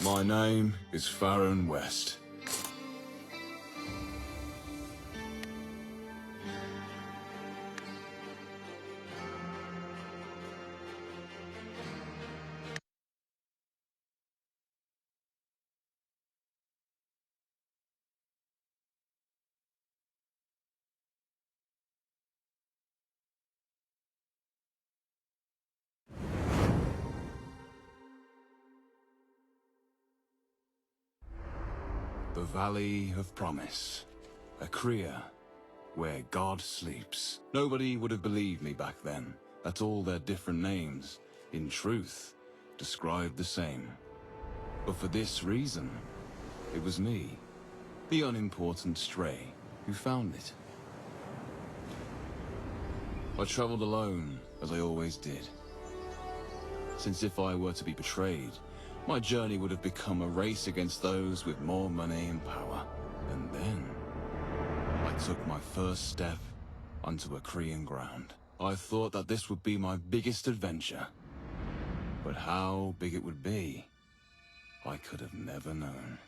My name is Farron West. The Valley of Promise. A Kriya, where God sleeps. Nobody would have believed me back then, that all their different names, in truth, described the same. But for this reason, it was me, the unimportant stray, who found it. I traveled alone, as I always did. Since if I were to be betrayed, my journey would have become a race against those with more money and power. And then, I took my first step onto a Kriyan ground. I thought that this would be my biggest adventure. But how big it would be, I could have never known.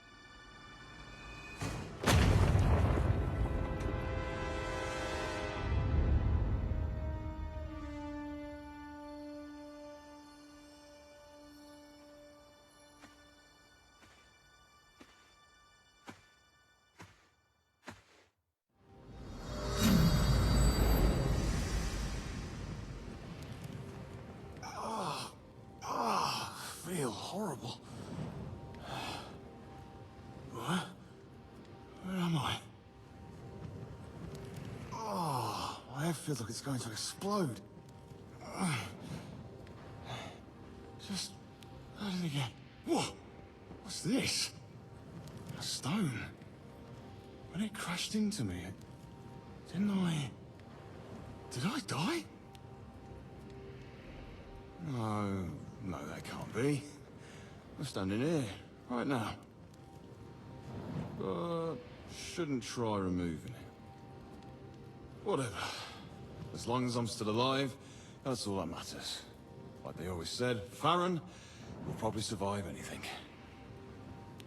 I feel horrible. What? Where am I? Oh, my head feels like it's going to explode. Just heard it again. Whoa! What's this? A stone. When it crashed into me, didn't I... Did I die? No, that can't be. I'm standing here, right now. But shouldn't try removing it. Whatever. As long as I'm still alive, that's all that matters. Like they always said, Farron will probably survive anything.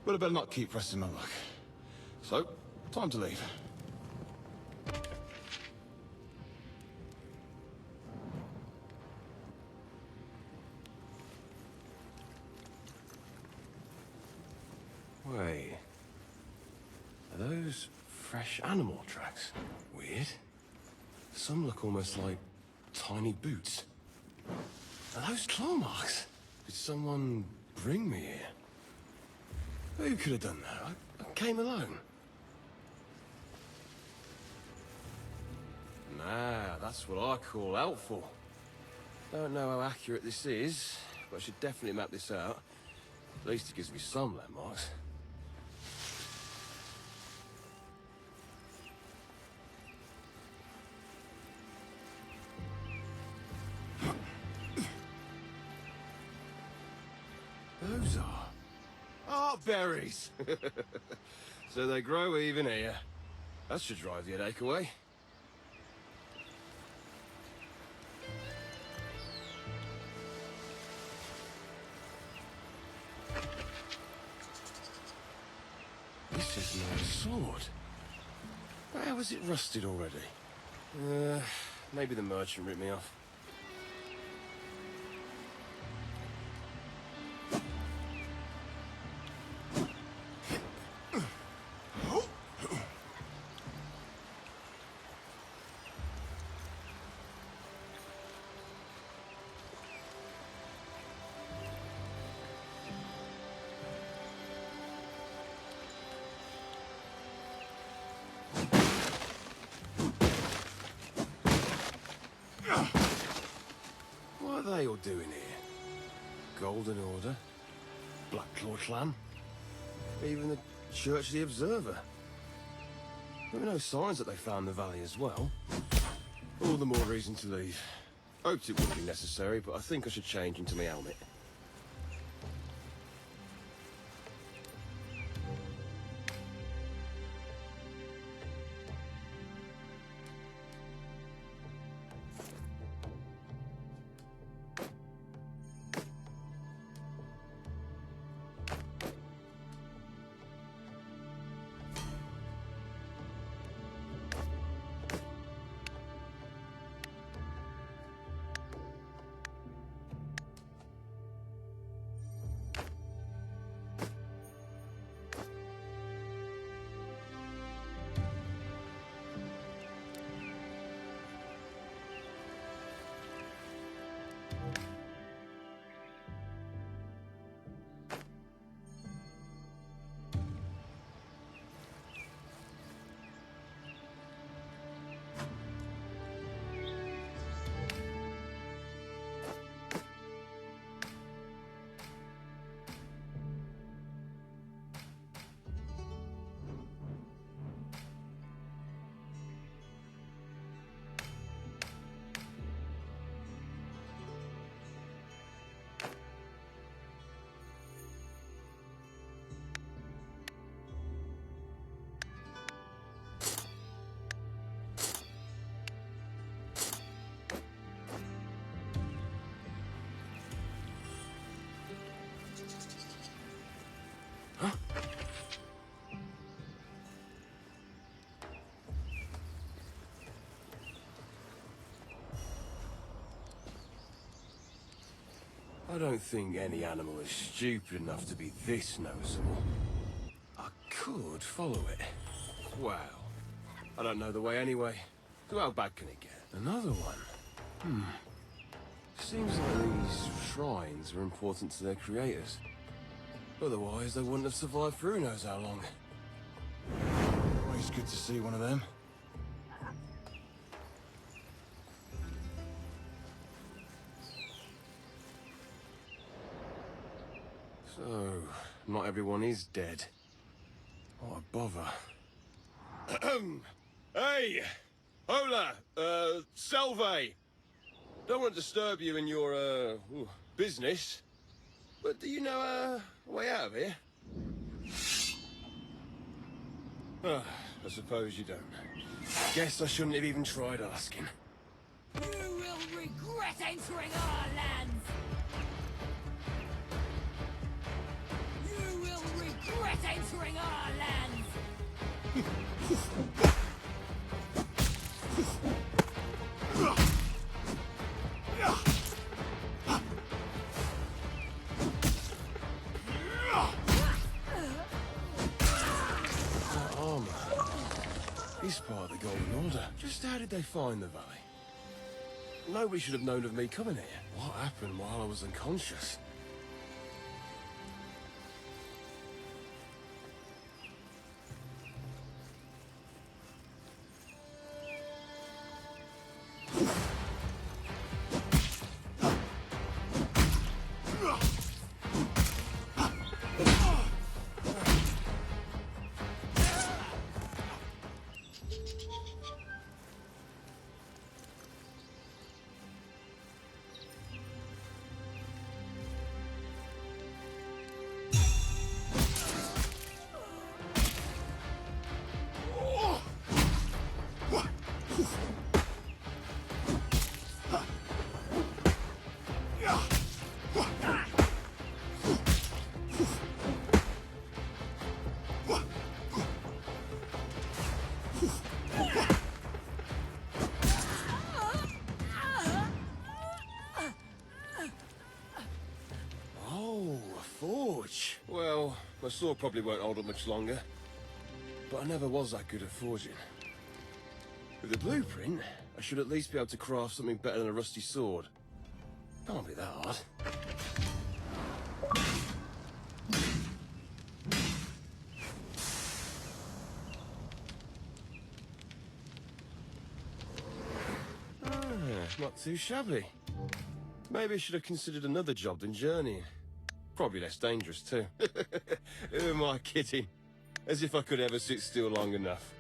But I better not keep pressing my luck. So, time to leave. Wait. Are those fresh animal tracks? Weird. Some look almost like tiny boots. Are those claw marks? Did someone bring me here? Who could have done that? I came alone. Nah, that's what I call helpful. Don't know how accurate this is, but I should definitely map this out. At least it gives me some landmarks. Those are berries. So they grow even here. That should drive the headache away. This is my sword. How is it rusted already? Maybe the merchant ripped me off. What are they all doing here? Golden Order, Black Claw Clan, even the Church of the Observer. There were no signs that they found the valley as well. All the more reason to leave. Hoped it wouldn't be necessary, but I think I should change into my helmet. I don't think any animal is stupid enough to be this noticeable. I could follow it. Well, I don't know the way anyway. So how bad can it get? Another one. Seems like these shrines are important to their creators. Otherwise, they wouldn't have survived for who knows how long. Always good to see one of them. So, not everyone is dead. What a bother. Hey! Hola! Salve! Don't want to disturb you in your, business. But do you know, a way out of here? I suppose you don't. Guess I shouldn't have even tried asking. You will regret entering our lands! You will regret entering our lands! Armor. He's part of the Golden Order. Just how did they find the valley? Nobody should have known of me coming here. What happened while I was unconscious? Well, my sword probably won't hold up much longer. But I never was that good at forging. With the blueprint, I should at least be able to craft something better than a rusty sword. Can't be that hard. Not too shabby. Maybe I should have considered another job than journeying. Probably less dangerous, too. Who am I kidding? As if I could ever sit still long enough.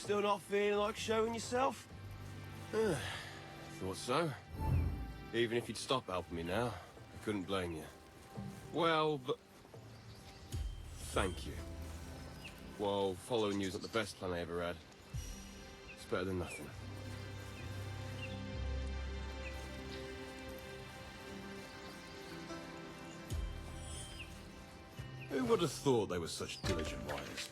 Still not feeling like showing yourself? Thought so. Even if you'd stop helping me now, I couldn't blame you. Well, but... Thank you. Well, following you's not the best plan I ever had. It's better than nothing. Who would have thought they were such diligent riders?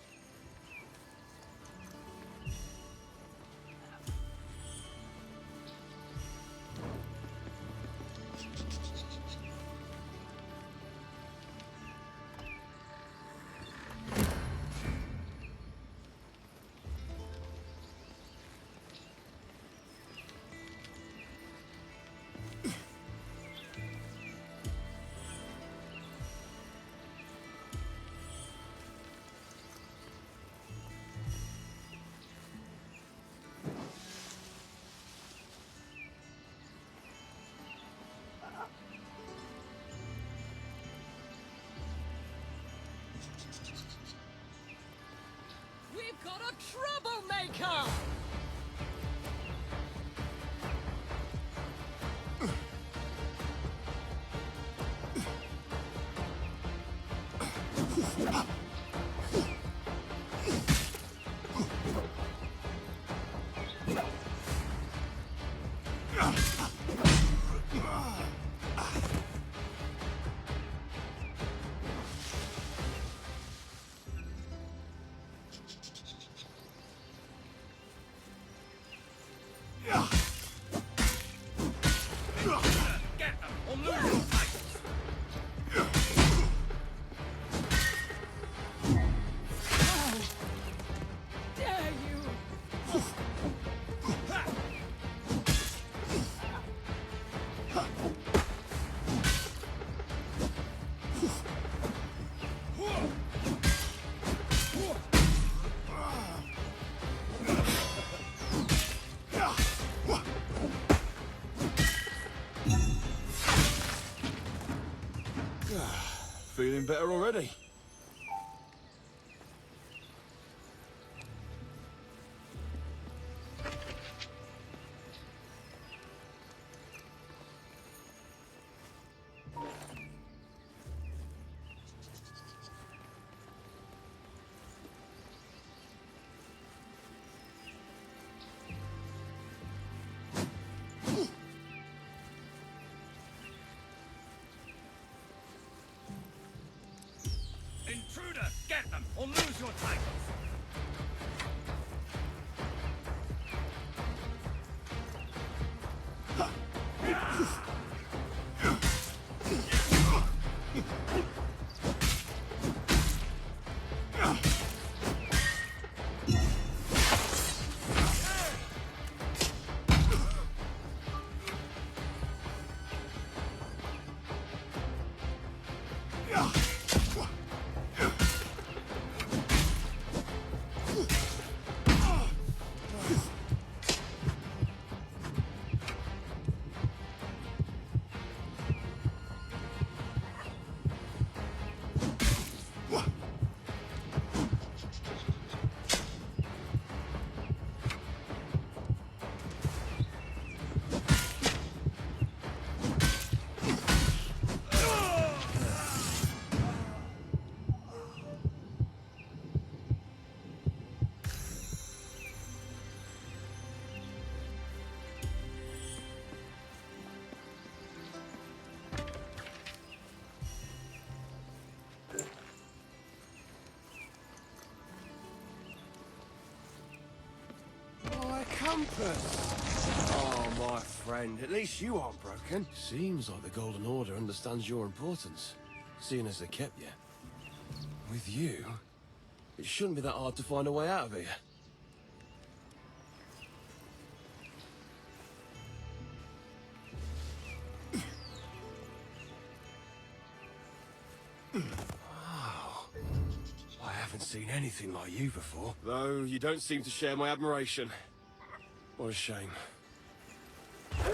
We've got a troublemaker! Feeling better already? Intruder, get them, or lose your titles! Compass! Oh, my friend, at least you aren't broken. Seems like the Golden Order understands your importance, seeing as they kept you. With you, it shouldn't be that hard to find a way out of here. Wow. I haven't seen anything like you before. Though you don't seem to share my admiration. What a shame. How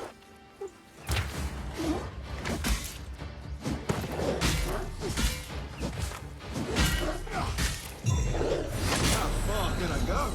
far can I go?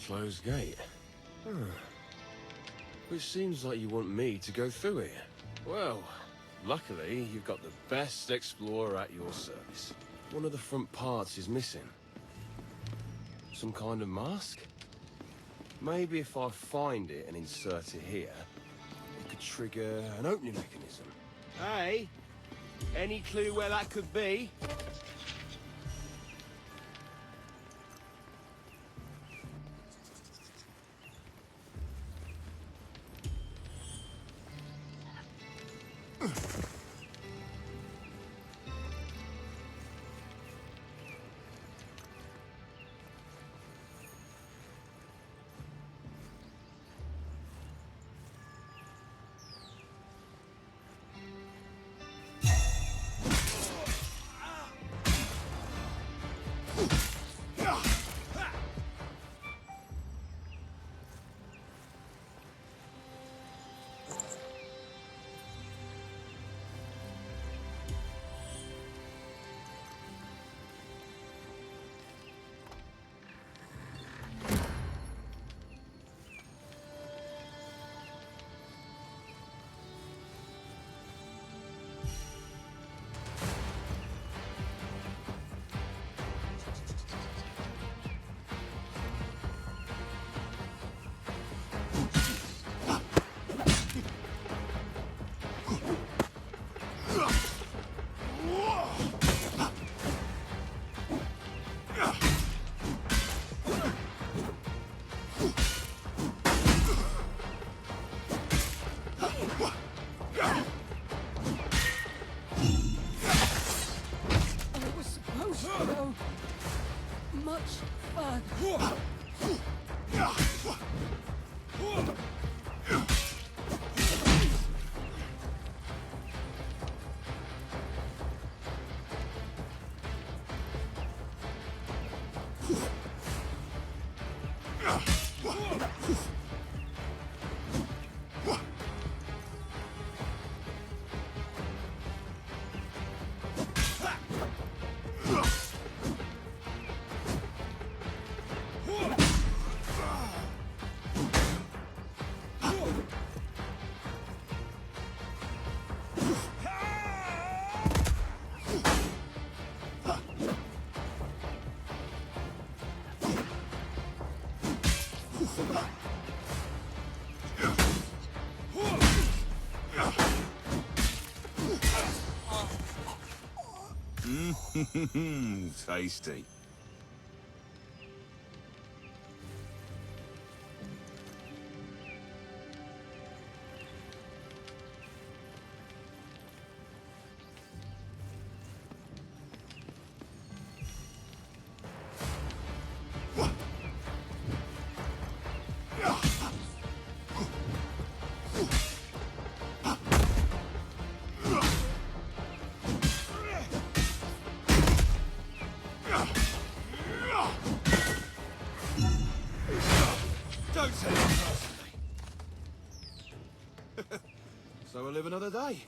closed gate. Which seems like you want me to go through here. Well, luckily, you've got the best explorer at your service. One of the front parts is missing. Some kind of mask? Maybe if I find it and insert it here, it could trigger an opening mechanism. Hey, any clue where that could be? Tasty. Don't say that personally. So we'll live another day.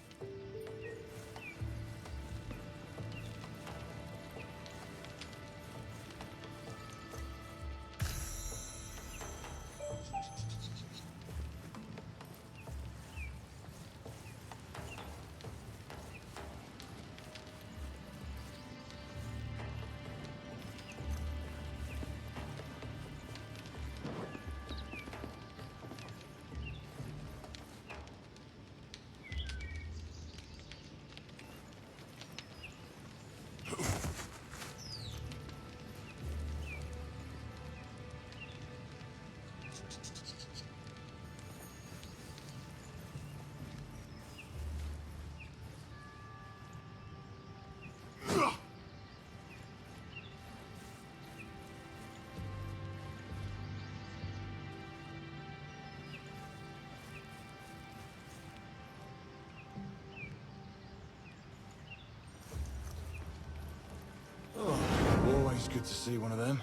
Always good to see one of them.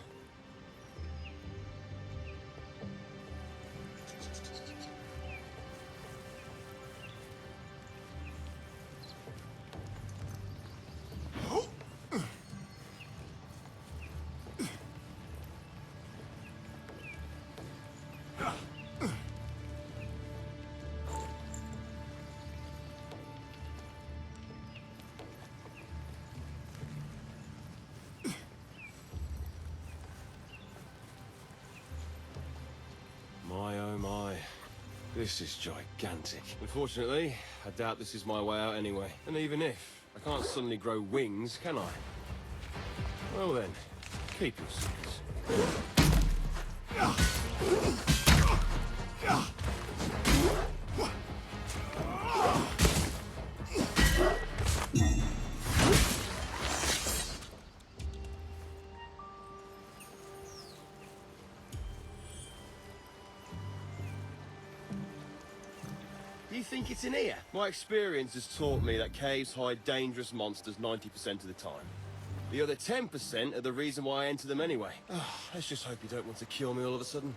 This is gigantic. Unfortunately, I doubt this is my way out anyway. And even if, I can't suddenly grow wings, can I? Well then, keep your secrets. Do you think it's in here? My experience has taught me that caves hide dangerous monsters 90% of the time. The other 10% are the reason why I enter them anyway. Let's just hope you don't want to kill me all of a sudden.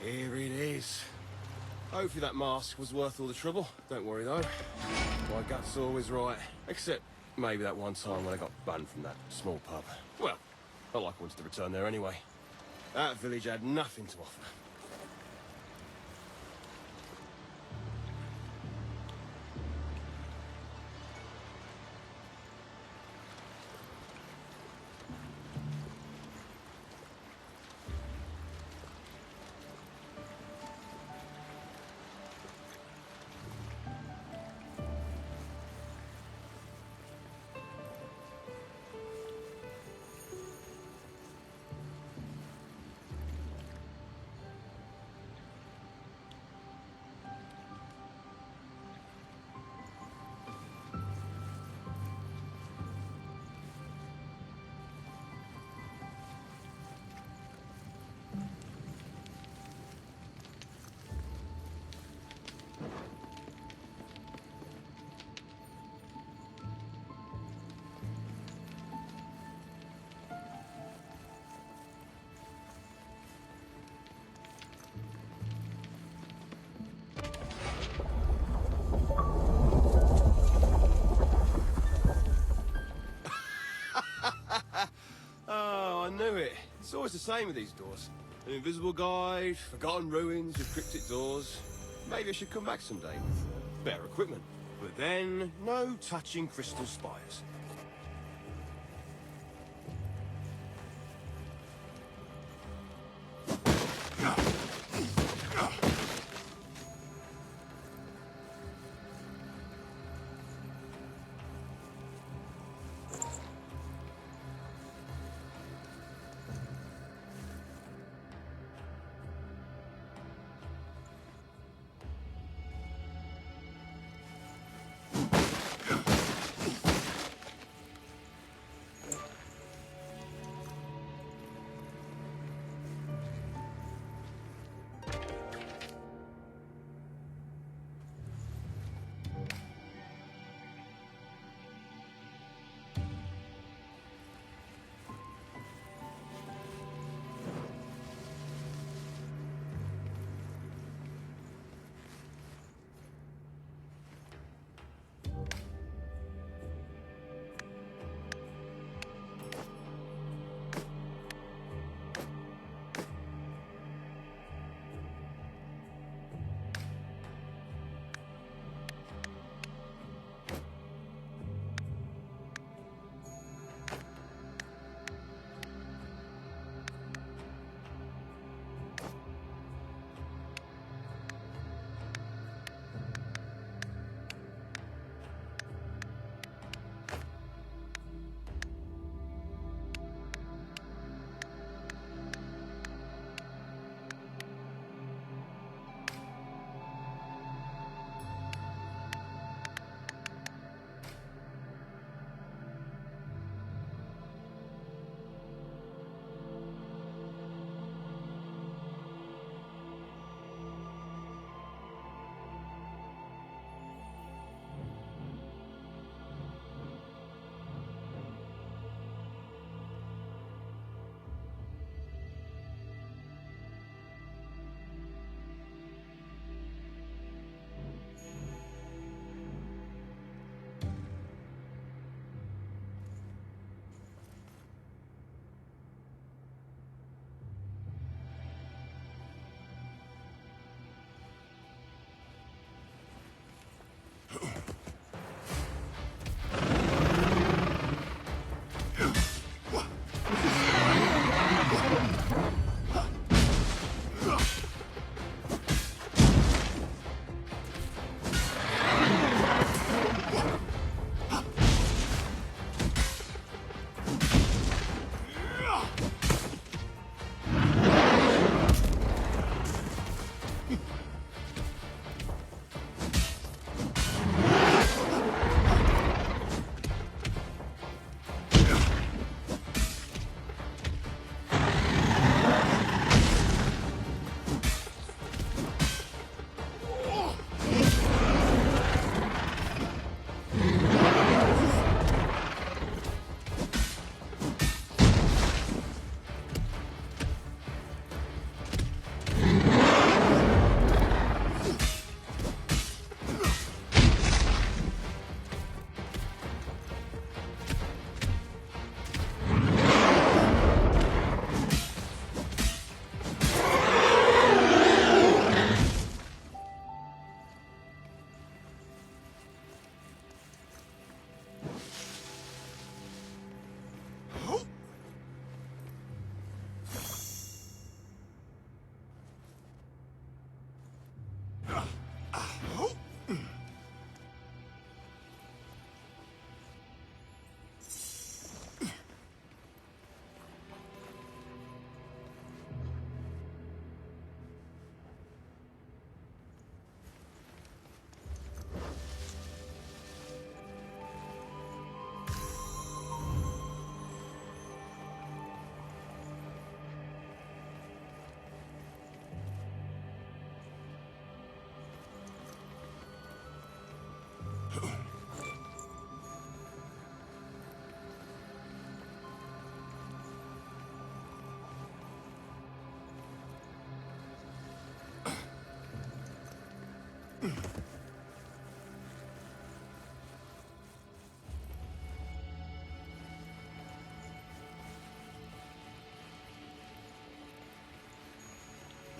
Here it is. Hopefully that mask was worth all the trouble. Don't worry though. My gut's always right. Except maybe that one time when I got banned from that small pub. Well, not like I wanted to return there anyway. That village had nothing to offer. Oh, I knew it. It's always the same with these doors. An invisible guide, forgotten ruins with cryptic doors. Maybe I should come back someday with better equipment. But then, no touching crystal spires.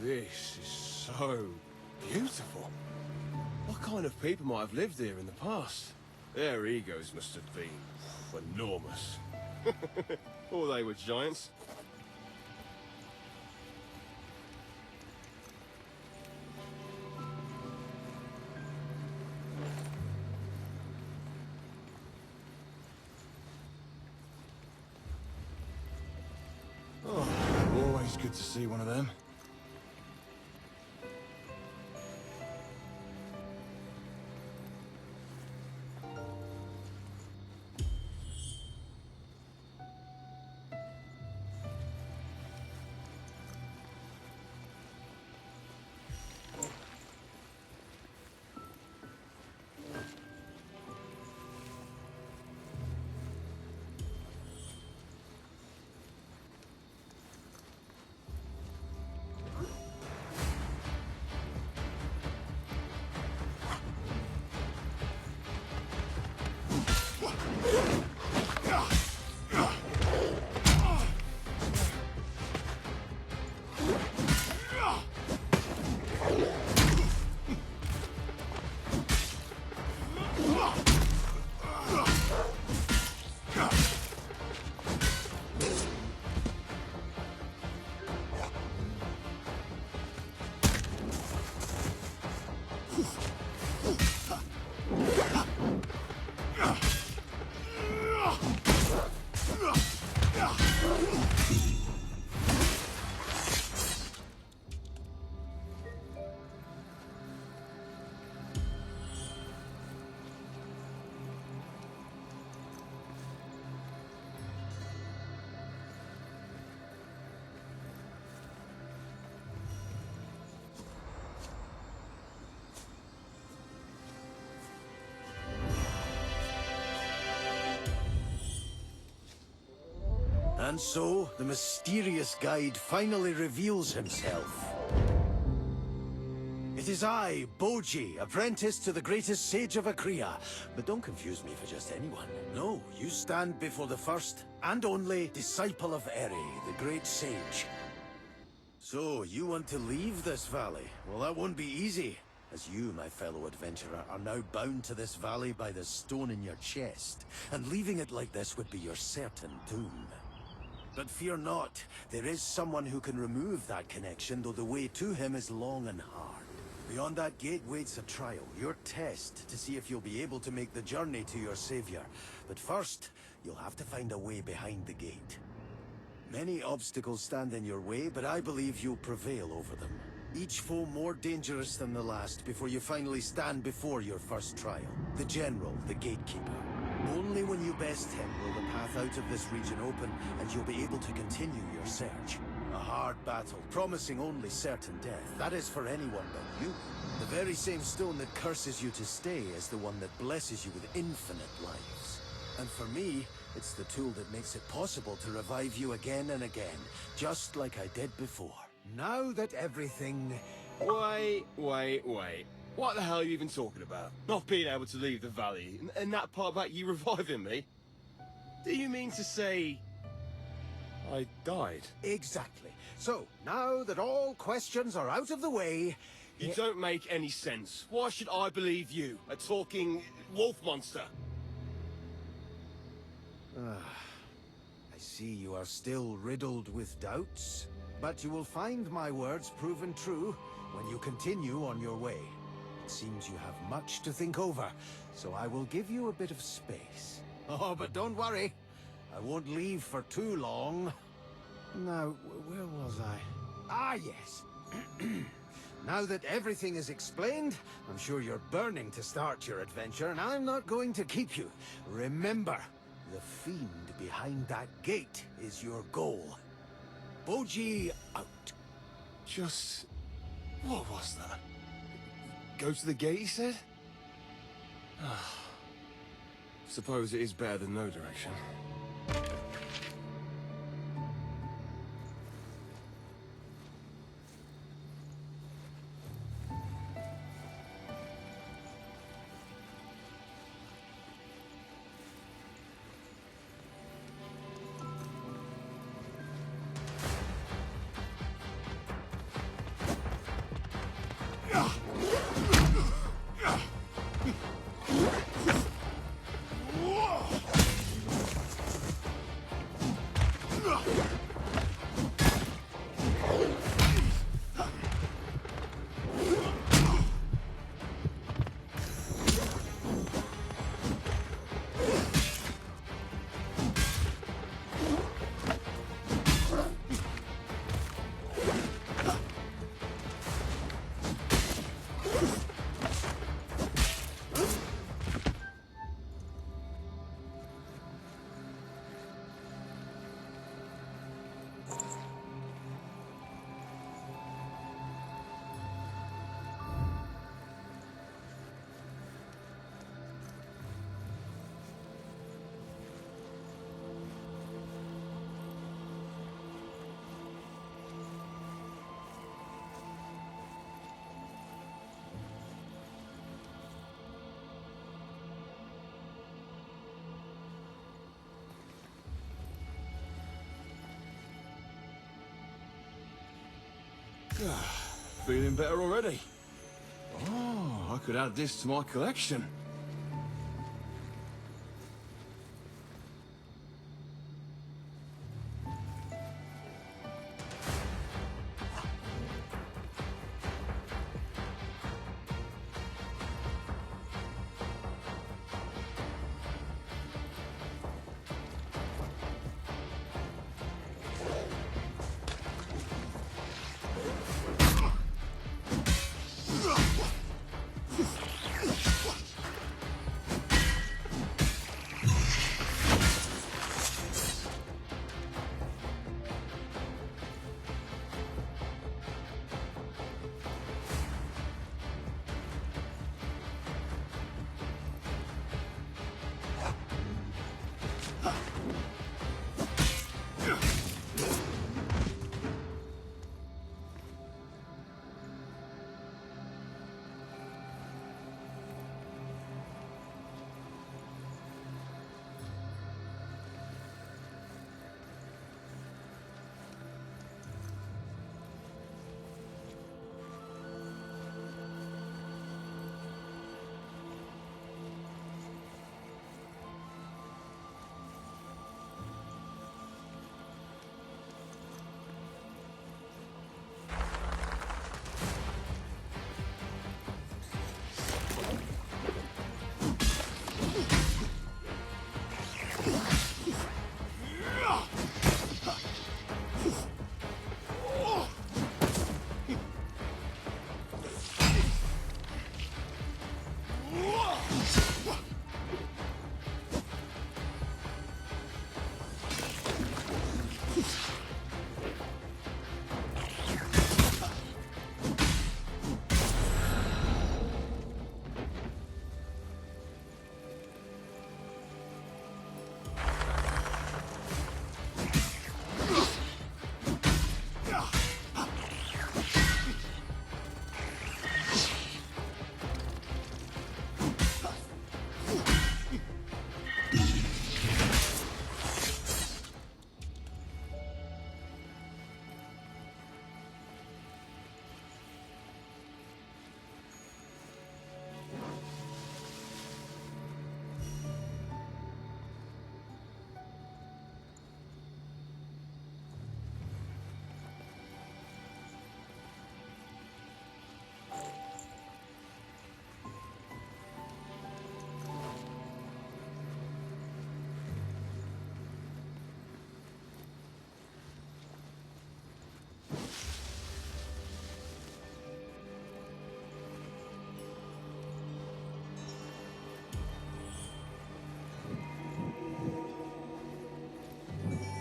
This is so beautiful. What kind of people might have lived here in the past? Their egos must have been enormous. Or they were giants. Oh, always good to see one of them. And so, the mysterious guide finally reveals himself. It is I, Boji, apprentice to the greatest sage of Akria. But don't confuse me for just anyone. No, you stand before the first and only disciple of Eri, the great sage. So, you want to leave this valley? Well, that won't be easy, as you, my fellow adventurer, are now bound to this valley by the stone in your chest, and leaving it like this would be your certain doom. But fear not, there is someone who can remove that connection, though the way to him is long and hard. Beyond that gate waits a trial, your test, to see if you'll be able to make the journey to your savior. But first, you'll have to find a way behind the gate. Many obstacles stand in your way, but I believe you'll prevail over them. Each foe more dangerous than the last before you finally stand before your first trial. The General, the Gatekeeper. Only when you best him will the path out of this region open, and you'll be able to continue your search. A hard battle, promising only certain death. That is for anyone but you. The very same stone that curses you to stay is the one that blesses you with infinite lives. And for me, it's the tool that makes it possible to revive you again and again, just like I did before. Now that everything... Wait. What the hell are you even talking about? Not being able to leave the valley, and that part about you reviving me? Do you mean to say... I died? Exactly. So, now that all questions are out of the way... You don't make any sense. Why should I believe you, a talking wolf monster? I see you are still riddled with doubts, but you will find my words proven true when you continue on your way. It seems you have much to think over, so I will give you a bit of space. Oh, but don't worry. I won't leave for too long. Now, where was I? Ah, yes. Now that everything is explained, I'm sure you're burning to start your adventure, and I'm not going to keep you. Remember, the fiend behind that gate is your goal. Boji out. Just... what was that? Go to the gate, he said? Suppose it is better than no direction. Feeling better already. Oh, I could add this to my collection.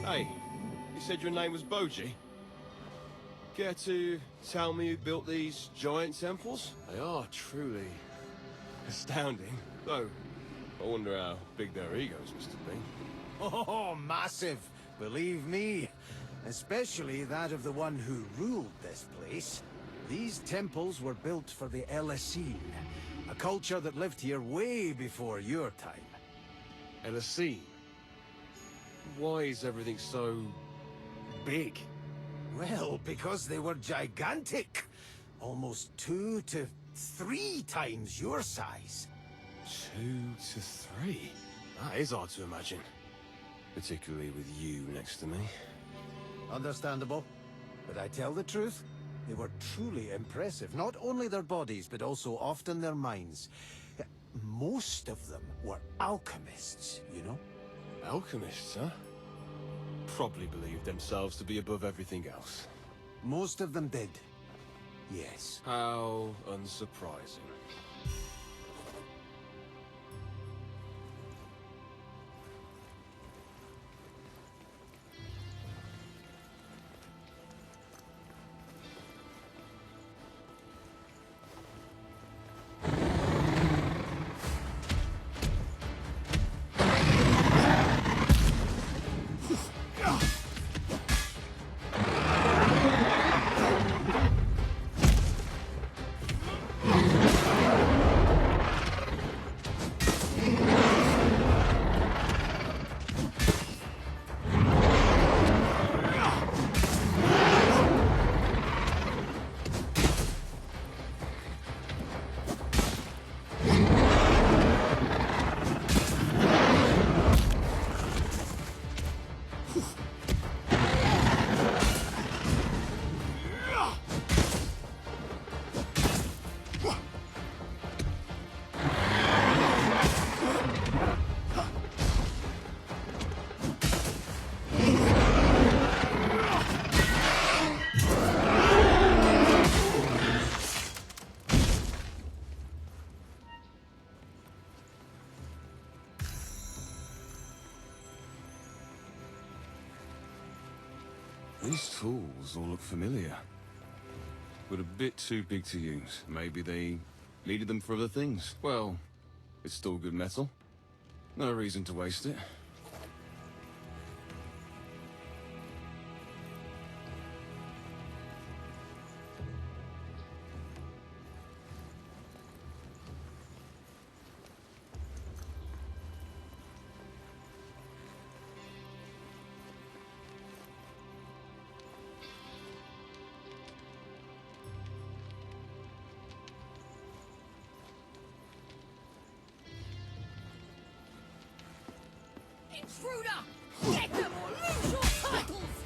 Hey, you said your name was Boji? Care to tell me who built these giant temples? They are truly astounding. Though, I wonder how big their egos must have been. Oh, massive, believe me. Especially that of the one who ruled this place. These temples were built for the Elisine, a culture that lived here way before your time. Elisine? Why is everything so big? Well, because they were gigantic. Almost 2 to 3 times your size. 2 to 3? That is hard to imagine. Particularly with you next to me. Understandable. But I tell the truth, they were truly impressive. Not only their bodies, but also often their minds. Most of them were alchemists, you know? Alchemists, huh? Probably believed themselves to be above everything else. Most of them did. Yes. How unsurprising. These tools all look familiar, but a bit too big to use. Maybe they needed them for other things. Well, it's still good metal. No reason to waste it. Intruder! Get them or lose your titles!